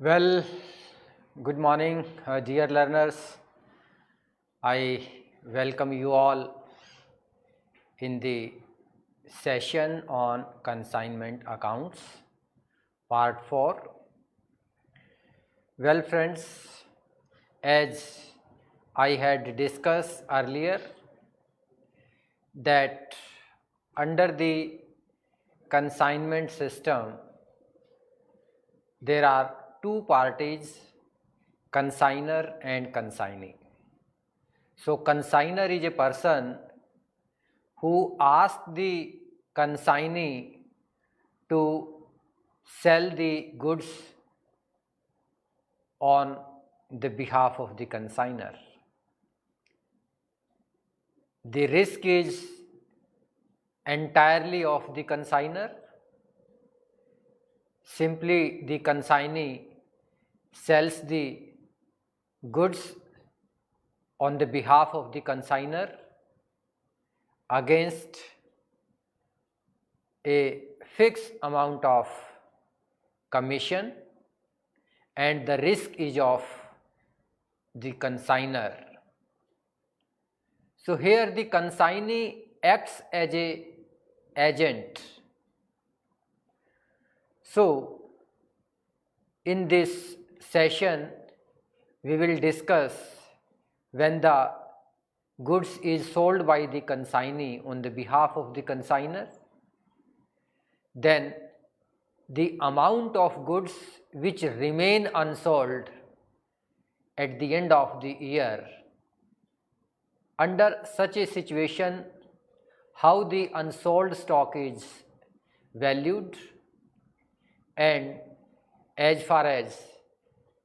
Well, good morning, dear learners. I welcome you all in the session on consignment accounts, part 4. Well, friends, as I had discussed earlier, that under the consignment system, there are two parties, consignor and consignee. So, consignor is a person who asks the consignee to sell the goods on the behalf of the consignor. The risk is entirely of the consignor. Simply the consignee sells the goods on the behalf of the consignor against a fixed amount of commission, and the risk is of the consignor. So here the consignee acts as a agent. So in this session we will discuss when the goods is sold by the consignee on the behalf of the consignor, then the amount of goods which remain unsold at the end of the year. Under such a situation, how the unsold stock is valued, and as far as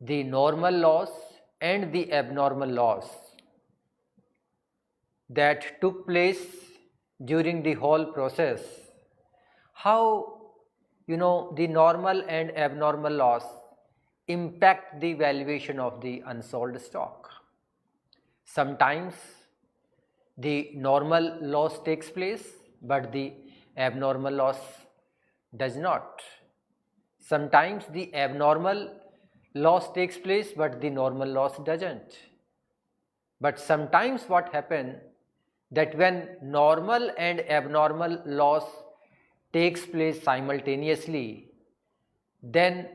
the normal loss and the abnormal loss that took place during the whole process, how the normal and abnormal loss impact the valuation of the unsold stock. Sometimes the normal loss takes place, but the abnormal loss does not. Sometimes the abnormal loss takes place, but the normal loss doesn't. But sometimes what happens that when normal and abnormal loss takes place simultaneously, then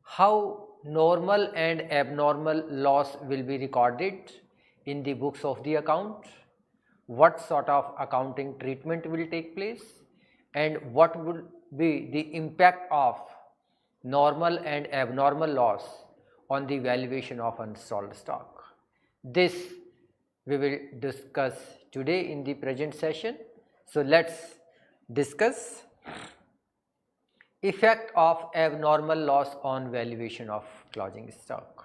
how normal and abnormal loss will be recorded in the books of the account, what sort of accounting treatment will take place, and what would be the impact of normal and abnormal loss on the valuation of unsold stock. This we will discuss today in the present session. So let's discuss effect of abnormal loss on valuation of closing stock.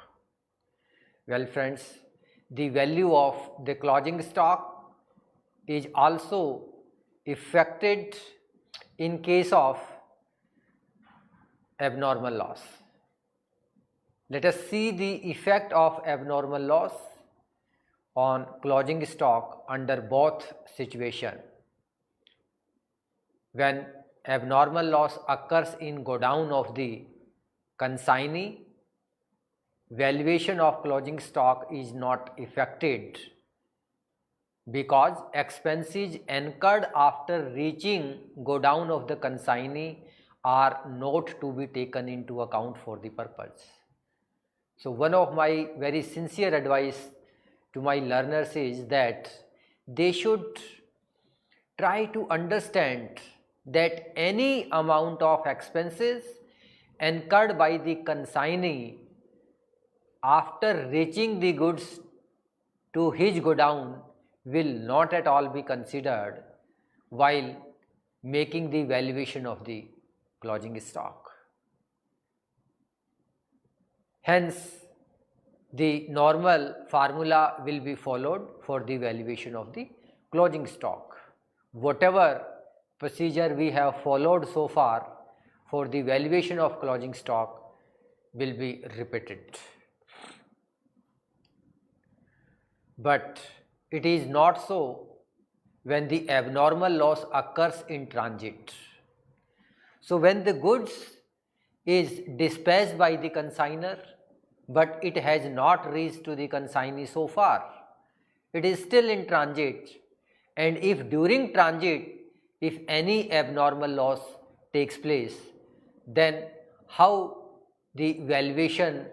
Well, friends, the value of the closing stock is also affected in case of abnormal loss. Let us see the effect of abnormal loss on closing stock under both situation. When abnormal loss occurs in go down of the consignee, valuation of closing stock is not affected because expenses incurred after reaching go down of the consignee are not to be taken into account for the purpose. So one of my very sincere advice to my learners is that they should try to understand that any amount of expenses incurred by the consignee after reaching the goods to his godown will not at all be considered while making the valuation of the closing stock. Hence, the normal formula will be followed for the valuation of the closing stock. Whatever procedure we have followed so far for the valuation of closing stock will be repeated. But it is not so when the abnormal loss occurs in transit. So when the goods is dispatched by the consignor, but it has not reached to the consignee so far. It is still in transit, and if during transit, if any abnormal loss takes place, then how the valuation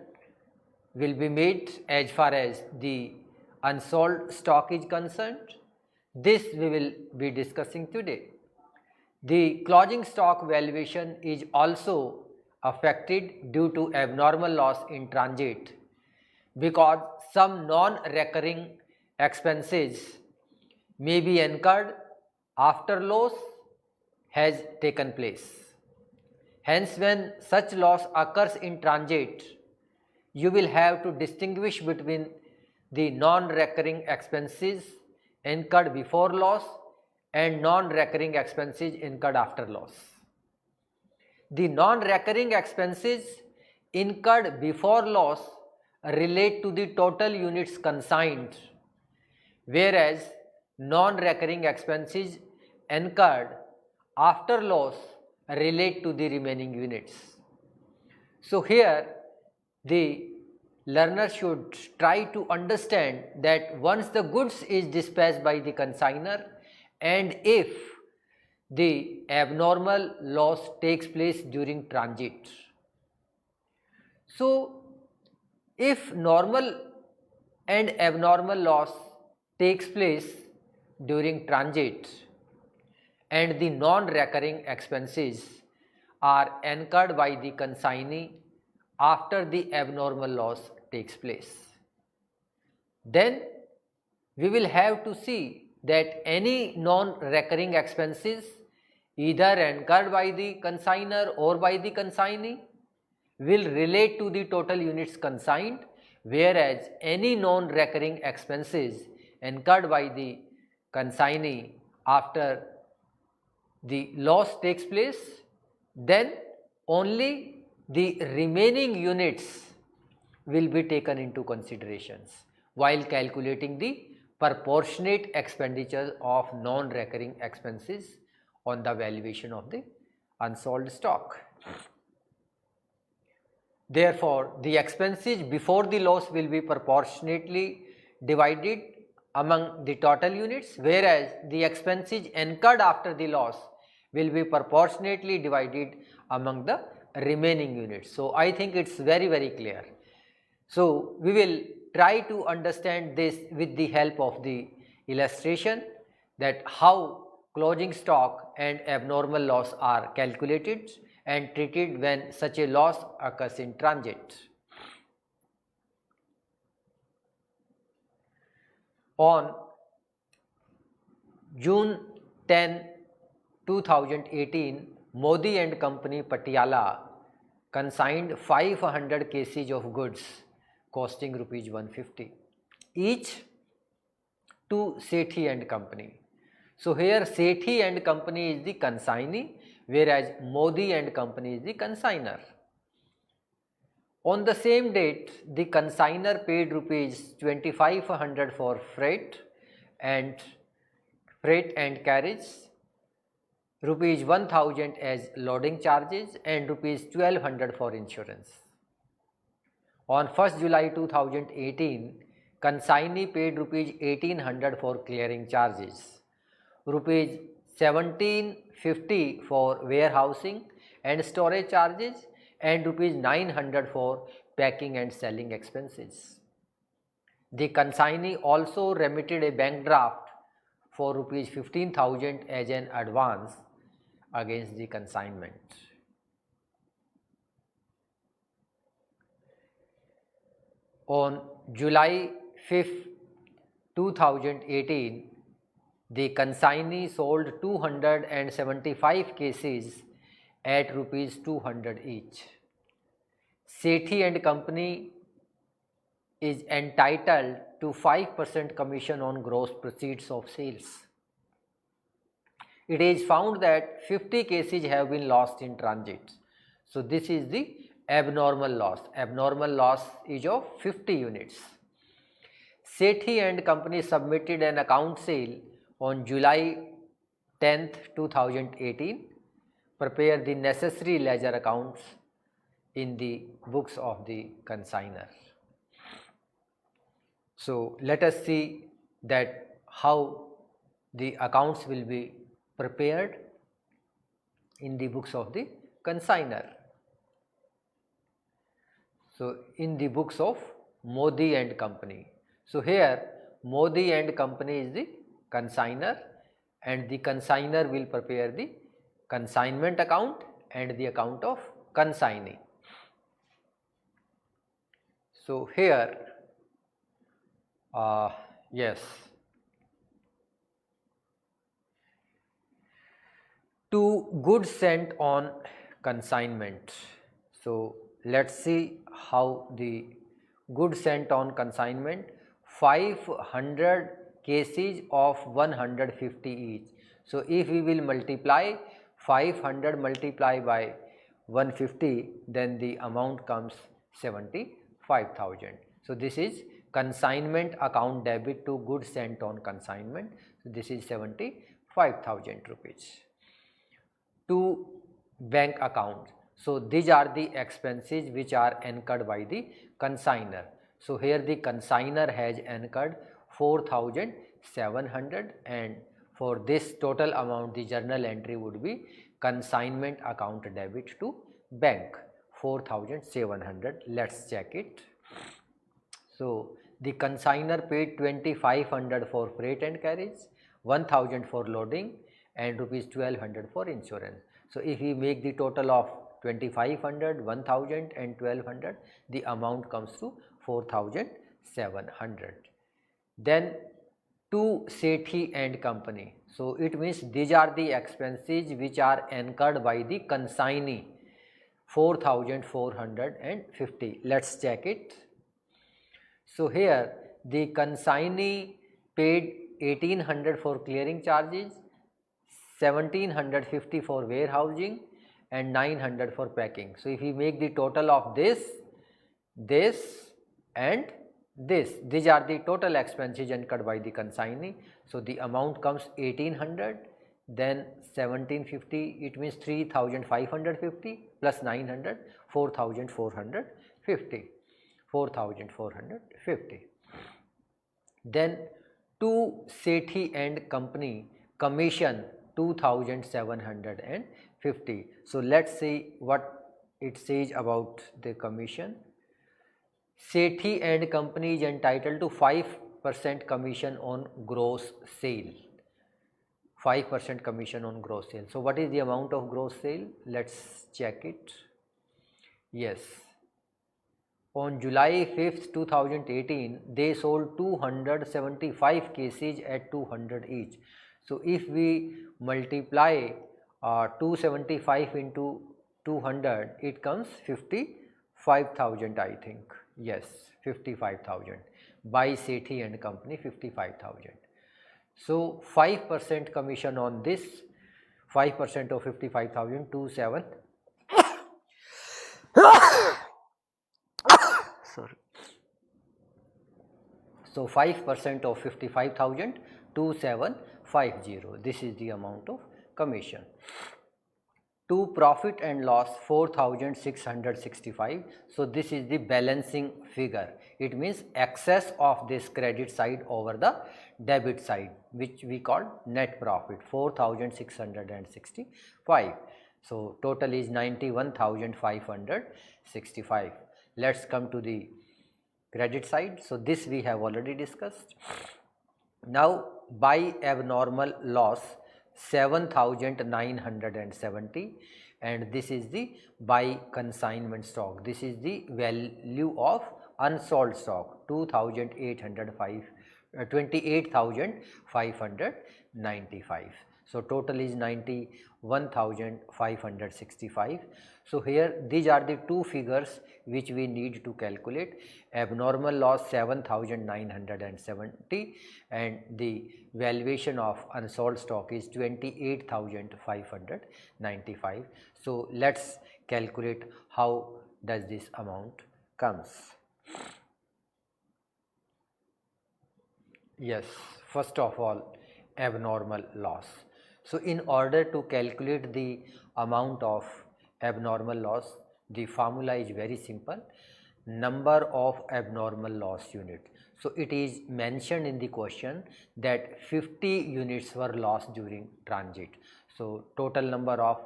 will be made as far as the unsold stock is concerned? This we will be discussing today. The closing stock valuation is also affected due to abnormal loss in transit, because some non-recurring expenses may be incurred after loss has taken place. Hence, when such loss occurs in transit, you will have to distinguish between the non-recurring expenses incurred before loss and non-recurring expenses incurred after loss. The non-recurring expenses incurred before loss relate to the total units consigned, whereas non-recurring expenses incurred after loss relate to the remaining units. So here the learner should try to understand that once the goods is dispatched by the consignor, and if the abnormal loss takes place during transit. So if normal and abnormal loss takes place during transit and the non-recurring expenses are incurred by the consignee after the abnormal loss takes place, then we will have to see that any non-recurring expenses either incurred by the consignor or by the consignee will relate to the total units consigned, whereas any non-recurring expenses incurred by the consignee after the loss takes place, then only the remaining units will be taken into considerations while calculating the proportionate expenditure of non-recurring expenses on the valuation of the unsold stock. Therefore, the expenses before the loss will be proportionately divided among the total units, whereas the expenses incurred after the loss will be proportionately divided among the remaining units. So, I think it is very clear. So, we will try to understand this with the help of the illustration, that how closing stock and abnormal loss are calculated and treated when such a loss occurs in transit. On June 10, 2018, Modi and Company Patiala consigned 500 kg of goods costing rupees 150 each to Sethi and Company. So here Sethi and Company is the consignee, whereas Modi and Company is the consignor. On the same date, the consignor paid rupees 2500 for freight and carriage, rupees 1000 as loading charges, and rupees 1200 for insurance. On 1st July 2018, consignee paid rupees 1800 for clearing charges, rupees 1750 for warehousing and storage charges, and rupees 900 for packing and selling expenses. The consignee also remitted a bank draft for rupees 15,000 as an advance against the consignment. On July 5th, 2018, the consignee sold 275 cases at rupees 200 each. Sethi and Company is entitled to 5% commission on gross proceeds of sales. It is found that 50 cases have been lost in transit. So this is the abnormal loss. Abnormal loss is of 50 units. Sethi and Company submitted an account sale on July 10th, 2018, prepare the necessary ledger accounts in the books of the consignor. So let us see that how the accounts will be prepared in the books of the consignor. So in the books of Modi and Company. So here Modi and Company is the consignor, and the consignor will prepare the consignment account and the account of consignee. So here yes, to goods sent on consignment. So let's see how the goods sent on consignment, 500 cases of 150 each. So if we will multiply 500 multiply by 150, then the amount comes 75,000. So this is consignment account debit to goods sent on consignment. So this is 75,000 rupees. To bank account. So these are the expenses which are incurred by the consignor. So here the consignor has incurred 4,700, and for this total amount the journal entry would be consignment account debit to bank 4,700. Let's check it. So the consignor paid 2,500 for freight and carriage, 1,000 for loading, and rupees 1,200 for insurance. So if we make the total of 2,500, 1,000 and 1,200, the amount comes to 4,700. Then to Sethi and Company. So it means these are the expenses which are incurred by the consignee, 4,450. Let's check it. So here the consignee paid 1,800 for clearing charges, 1,750 for warehousing, and 900 for packing. So if we make the total of this and this, these are the total expenses incurred by the consignee. So the amount comes 1,800, then 1,750, it means 3,550 plus 900, 4,450. Then to Sethi and Company, commission 2,750. So let's see what it says about the commission. Sethi and Company is entitled to 5% commission on gross sale. 5% commission on gross sale. So what is the amount of gross sale? Let's check it. Yes. On July 5th, 2018, they sold 275 cases at 200 each. So if we multiply 275 into 200, it comes 55,000, I think. Yes, 55,000 by Sethi and Company, 55,000. So 5% commission on this, 5% of 55,000, 27. Sorry. So 5% of 55,000, 2750. This is the amount of commission. To profit and loss, 4,665. So this is the balancing figure. It means excess of this credit side over the debit side, which we call net profit, 4,665. So total is 91,565. Let's come to the credit side. So this we have already discussed. Now by abnormal loss, 7,970, and this is the by consignment stock. This is the value of unsold stock, 28,595. So total is 91,565. So here these are the two figures which we need to calculate. Abnormal loss 7,970 and the valuation of unsold stock is 28,595. So let's calculate how does this amount comes. Yes, first of all, abnormal loss. So in order to calculate the amount of abnormal loss, The formula is very simple, number of abnormal loss unit. So it is mentioned in the question that 50 units were lost during transit. So total number of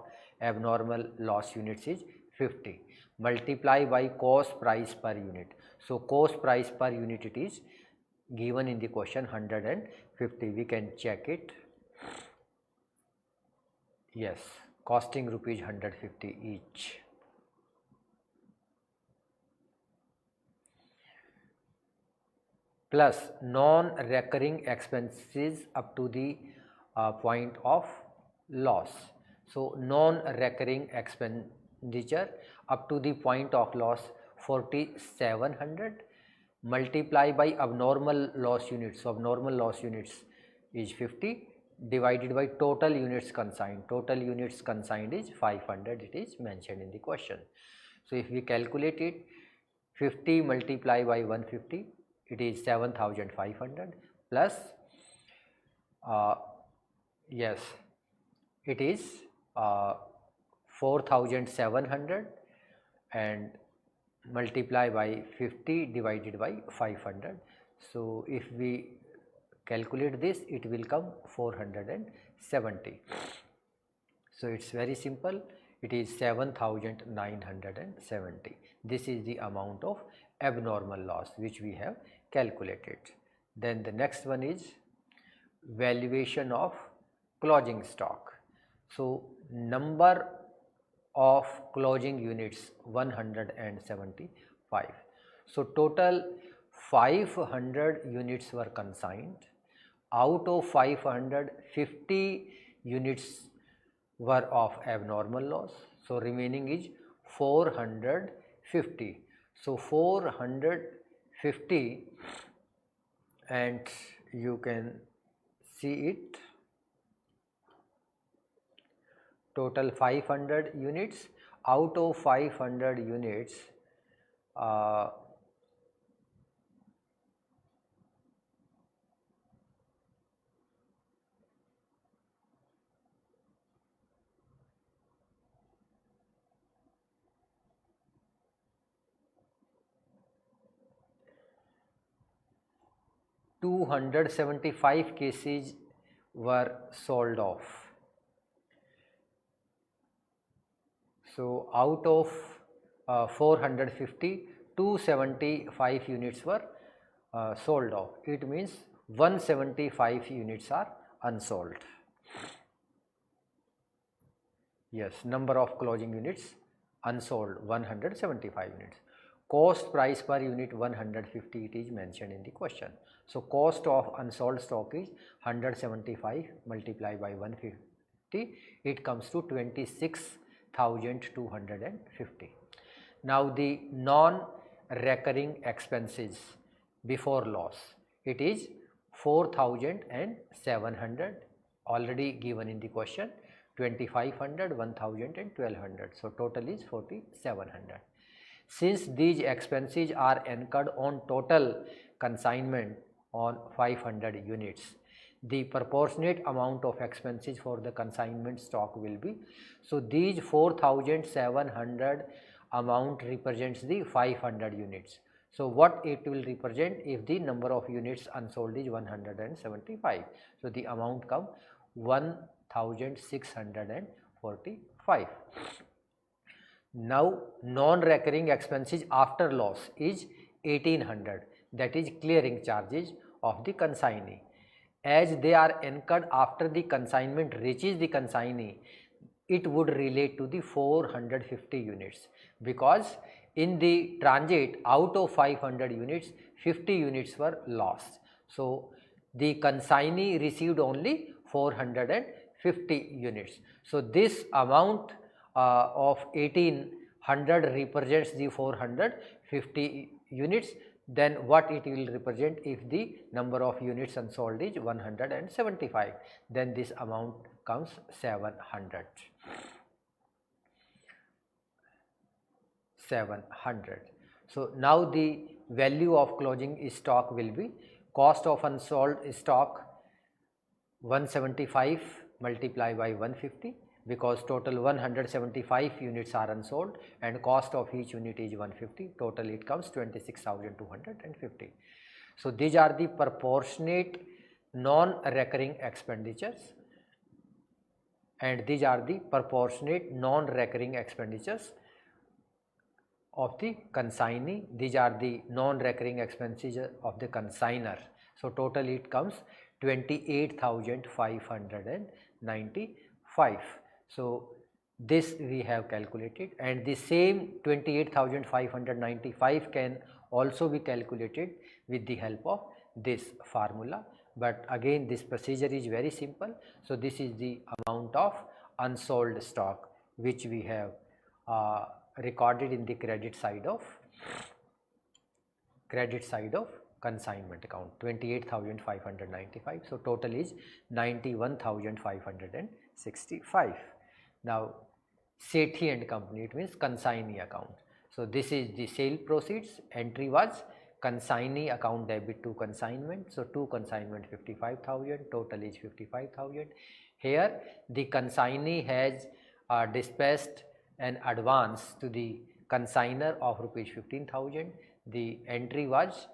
abnormal loss units is 50. Multiply by cost price per unit. So cost price per unit, it is given in the question 150. We can check it. Yes, costing rupees 150 each. Plus non-recurring expenses up to the point of loss. So non-recurring expenditure up to the point of loss 4700, multiply by abnormal loss units. So abnormal loss units is 50 divided by total units consigned. Total units consigned is 500, it is mentioned in the question. So if we calculate it, 50 multiply by 150, it is 7500 plus yes, it is 4700 and multiply by 50 divided by 500. So if we calculate this, it will come 470. So it's very simple, it is 7970. This is the amount of abnormal loss which we have calculated. Then the next one is valuation of closing stock. So number of closing units 175. So total 500 units were consigned. Out of 550 units were of abnormal loss. So remaining is 450. So 450, and you can see it, total 500 units. Out of 500 units, 275 cases were sold off. So out of 450, 275 units were sold off. It means 175 units are unsold. Yes, number of closing units unsold 175 units. Cost price per unit 150, it is mentioned in the question. So cost of unsold stock is 175 multiplied by 150, it comes to 26,250. Now the non-recurring expenses before loss, it is 4,700, already given in the question, 2,500, 1,000 and 1,200. So total is 4,700. Since these expenses are incurred on total consignment on 500 units, the proportionate amount of expenses for the consignment stock will be, so these 4,700 amount represents the 500 units. So what it will represent if the number of units unsold is 175? So the amount come 1,645. Now non-recurring expenses after loss is 1,800, that is clearing charges of the consignee. As they are incurred after the consignment reaches the consignee, it would relate to the 450 units, because in the transit out of 500 units, 50 units were lost. So the consignee received only 450 units. So this amount of 1,800 represents the 450 units. Then what it will represent if the number of units unsold is 175? Then this amount comes 700. 700. So now the value of closing stock will be cost of unsold stock 175 multiplied by 150 because total 175 units are unsold and cost of each unit is 150. Total it comes 26,250. So these are the proportionate non-recurring expenditures, and these are the proportionate non-recurring expenditures of the consignee. These are the non-recurring expenses of the consignor. So total it comes 28,595. So this we have calculated, and the same 28,595 can also be calculated with the help of this formula. But again, this procedure is very simple. So this is the amount of unsold stock which we have recorded in the credit side of consignment account, 28,595. So total is 91,565. Now Sethi and Company, it means consignee account. So this is the sale proceeds. Entry was consignee account debit to consignment. So to consignment 55,000, total is 55,000. Here the consignee has dispatched an advance to the consignor of rupees 15,000. The entry was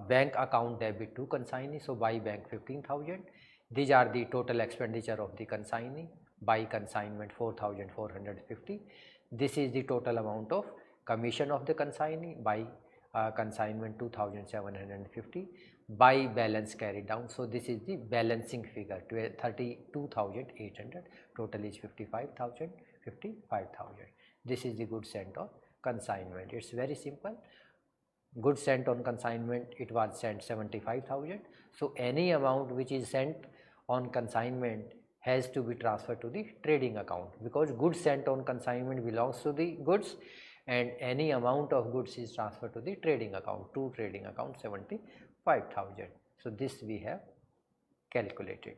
bank account debit to consignee. So by bank 15,000. These are the total expenditure of the consignee. By consignment 4,450. This is the total amount of commission of the consignee. By consignment 2,750. By balance carried down. So this is the balancing figure, 32,800. Total is 55,000. This is the goods sent on consignment. It's very simple. Goods sent on consignment, it was sent 75,000. So any amount which is sent on consignment has to be transferred to the trading account, because goods sent on consignment belongs to the goods, and any amount of goods is transferred to the trading account, to trading account 75,000. So this we have calculated.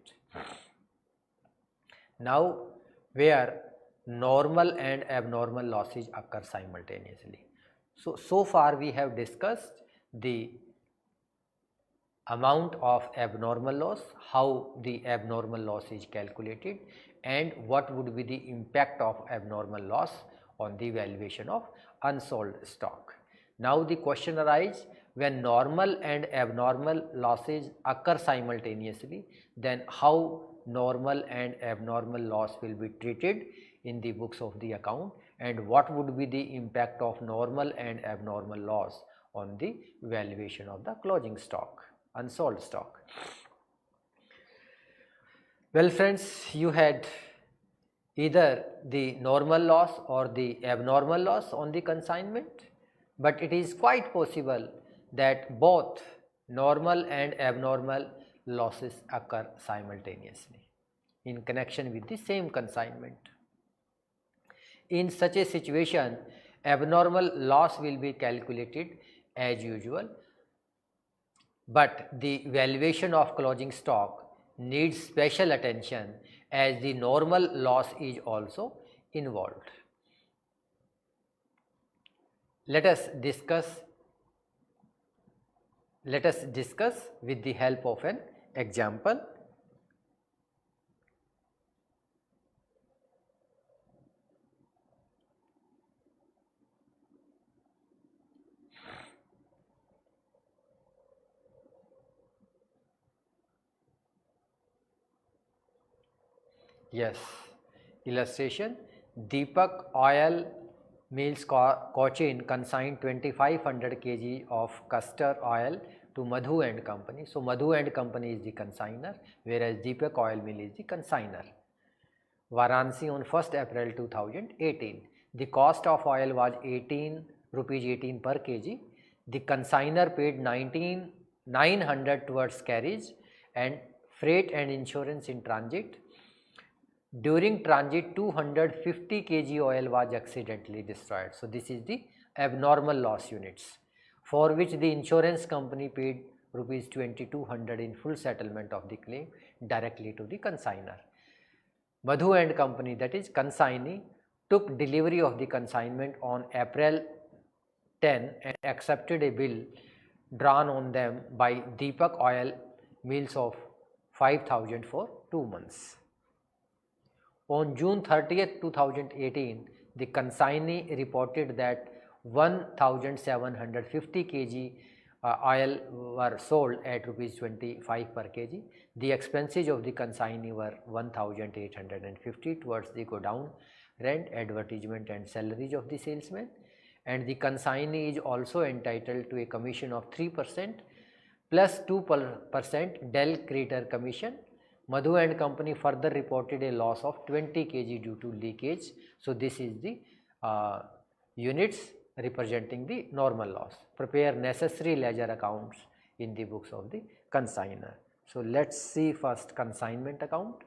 Now where normal and abnormal losses occur simultaneously. So far we have discussed the amount of abnormal loss, how the abnormal loss is calculated, and what would be the impact of abnormal loss on the valuation of unsold stock. Now the question arises, when normal and abnormal losses occur simultaneously, then how normal and abnormal loss will be treated in the books of the account, and what would be the impact of normal and abnormal loss on the valuation of the closing stock, unsold stock. Well friends, you had either the normal loss or the abnormal loss on the consignment, but it is quite possible that both normal and abnormal losses occur simultaneously in connection with the same consignment. In such a situation, abnormal loss will be calculated as usual, but the valuation of closing stock needs special attention as the normal loss is also involved. Let us discuss with the help of an example. Yes, illustration. Deepak Oil Mills Cochin consigned 2500 kg of castor oil to Madhu and Company. So Madhu and Company is the consignor, whereas Deepak Oil Mill is the consignor. Varanasi on 1st April 2018. The cost of oil was rupees 18 per kg. The consignor paid 900 towards carriage and freight and insurance in transit. During transit, 250 kg oil was accidentally destroyed. So this is the abnormal loss units, for which the insurance company paid rupees 2200 in full settlement of the claim directly to the consignor. Madhu and Company, that is consignee, took delivery of the consignment on April 10 and accepted a bill drawn on them by Deepak Oil Mills of 5,000 for 2 months. On June 30th, 2018, the consignee reported that 1750 kg oil were sold at rupees 25 per kg. The expenses of the consignee were 1850 towards the godown rent, advertisement and salaries of the salesman, and the consignee is also entitled to a commission of 3% plus 2% Dell Crater commission. Madhu and company further reported a loss of 20 kg due to leakage. So this is the units representing the normal loss. Prepare necessary ledger accounts in the books of the consignor. So let's see first consignment account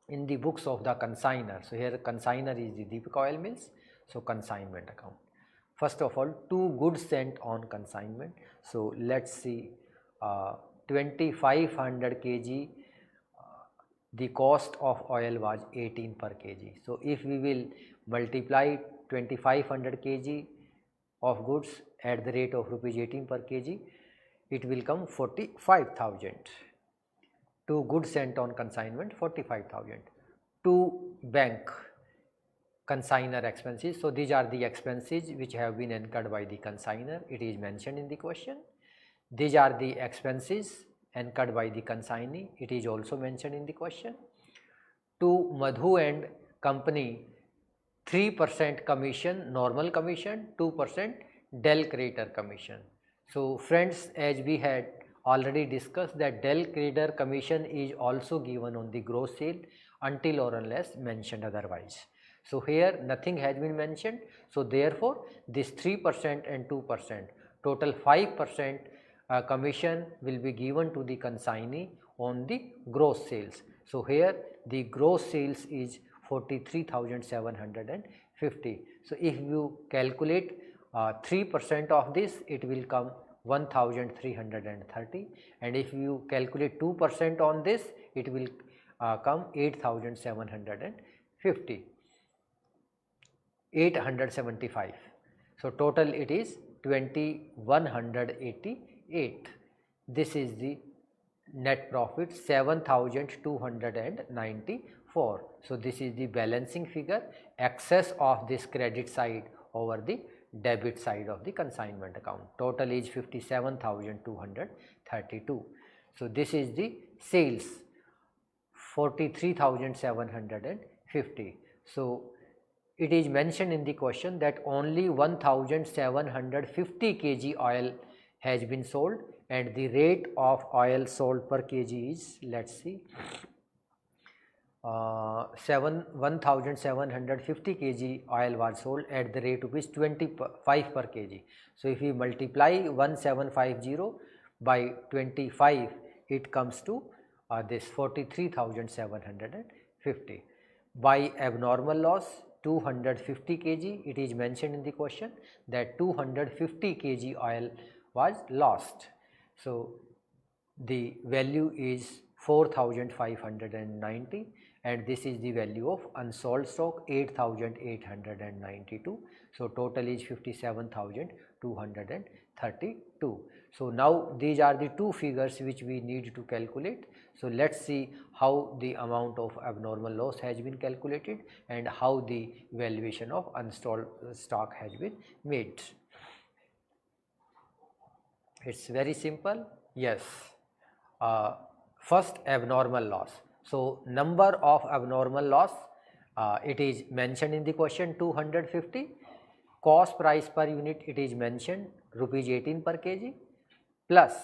in the books of the consignor. So here consignor is the Deepak Oil Mills. So consignment account. First of all, 2 goods sent on consignment. So let's see 2500 kg. The cost of oil was 18 per kg. So if we will multiply 2500 kg of goods at the rate of rupees 18 per kg, it will come 45,000. 2 goods sent on consignment, 45,000. 2 bank consignor expenses. So these are the expenses which have been incurred by the consignor. It is mentioned in the question. These are the expenses incurred by the consignee. It is also mentioned in the question. To Madhu and company, 3% commission, normal commission, 2% Dell Crater commission. So friends, as we had already discussed that Dell Crater commission is also given on the gross sale until or unless mentioned otherwise. So here nothing has been mentioned. So therefore this 3% and 2%, total 5% commission will be given to the consignee on the gross sales. So here the gross sales is 43,750. So if you calculate 3% of this, it will come 1,330, and if you calculate 2% on this, it will come 875. So total it is 2188. This is the net profit 7294. So this is the balancing figure, excess of this credit side over the debit side of the consignment account. Total is 57,232. So this is the sales 43,750. So it is mentioned in the question that only 1750 kg oil has been sold, and the rate of oil sold per kg is, let's see, 1750 kg oil was sold at the rate of 25 per kg. So if we multiply 1750 by 25, it comes to this 43,750. By abnormal loss 250 kg, it is mentioned in the question that 250 kg oil was lost. So the value is 4,590, and this is the value of unsold stock 8,892. So total is 57,232. So now these are the 2 figures which we need to calculate. So let's see how the amount of abnormal loss has been calculated and how the valuation of unsold stock has been made. It's very simple. Yes. First, abnormal loss. So number of abnormal loss, it is mentioned in the question 250. Cost price per unit, it is mentioned rupees 18 per kg, plus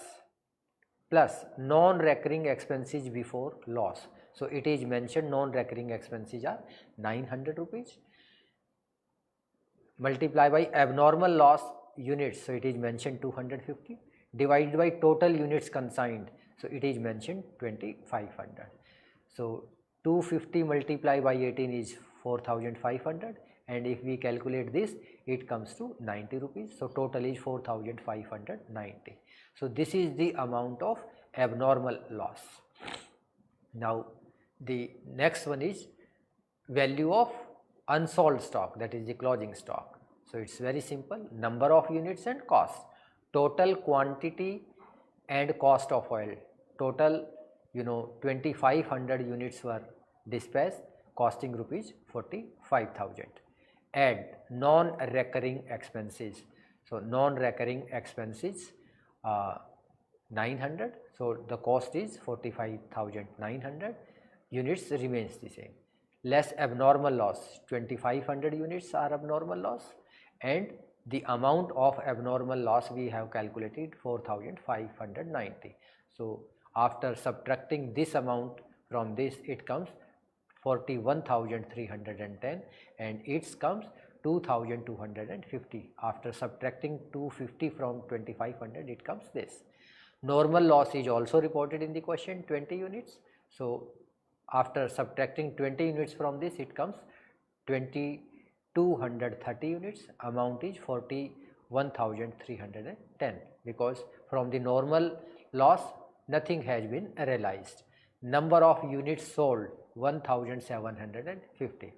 non-recurring expenses before loss. So it is mentioned non-recurring expenses are 900 rupees. Multiply by abnormal loss units, so it is mentioned 250, divided by total units consigned, so it is mentioned 2500. So 250 multiplied by 18 is 4500, and if we calculate this, it comes to 90 rupees. So total is 4590. So this is the amount of abnormal loss. Now the next one is value of unsold stock, that is the closing stock. So it's very simple, number of units and cost, total quantity and cost of oil. Total 2500 units were dispatched, costing rupees 45,000. Add non-recurring expenses. So non-recurring expenses 900. So the cost is 45,900. Units remains the same. Less abnormal loss, 2500 units are abnormal loss, and the amount of abnormal loss we have calculated 4590. So after subtracting this amount from this, it comes 41,310, and it comes 2,250. After subtracting 250 from 2500, it comes this. Normal loss is also reported in the question, 20 units. So after subtracting 20 units from this, it comes 2,230 units. Amount is 41,310, because from the normal loss nothing has been realized. Number of units sold 1,750.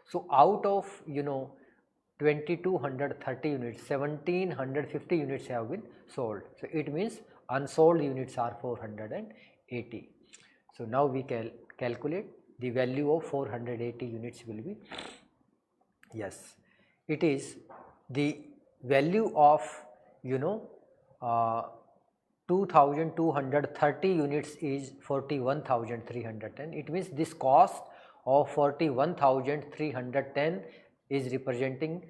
So out of 2,230 units, 1,750 units have been sold. So it means unsold units are 480. So now we can calculate the value of 480 units will be, yes, it is the value of 2,230 units is 41,310. It means this cost of 41,310 is representing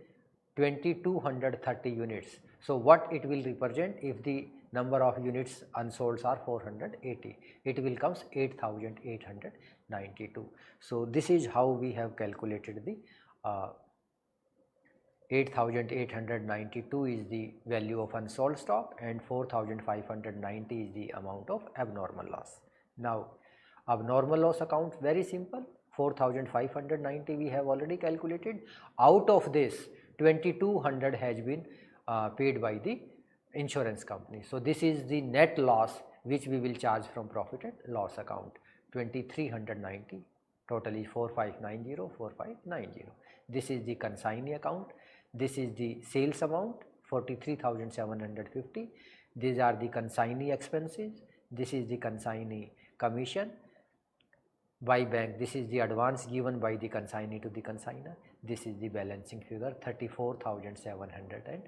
2,230 units. So what it will represent if the number of units unsold are 480? It will comes 8,892. So this is how we have calculated the 8,892 is the value of unsold stock, and 4,590 is the amount of abnormal loss. Now abnormal loss account, very simple. 4,590 we have already calculated. Out of this 2,200 has been paid by the insurance company. So this is the net loss which we will charge from profit and loss account. 2,390, total is 4590. This is the consignee account. This is the sales amount 43,750. These are the consignee expenses. This is the consignee commission by bank. This is the advance given by the consignee to the consignor. This is the balancing figure 34,712.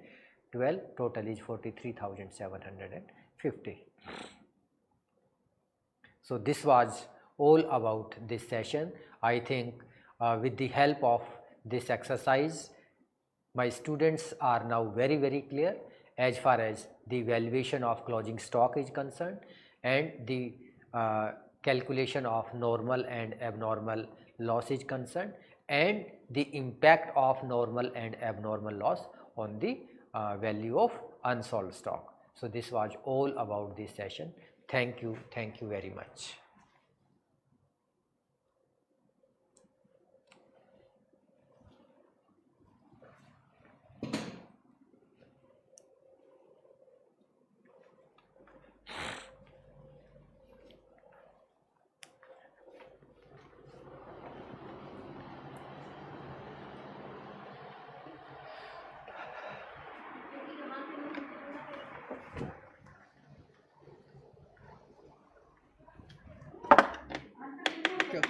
Total is 43,750. So this was all about this session. I think with the help of this exercise, my students are now very clear as far as the valuation of closing stock is concerned, and the calculation of normal and abnormal loss is concerned, and the impact of normal and abnormal loss on the value of unsold stock. So this was all about this session. Thank you very much.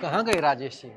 कहाँ गए राजेश जी?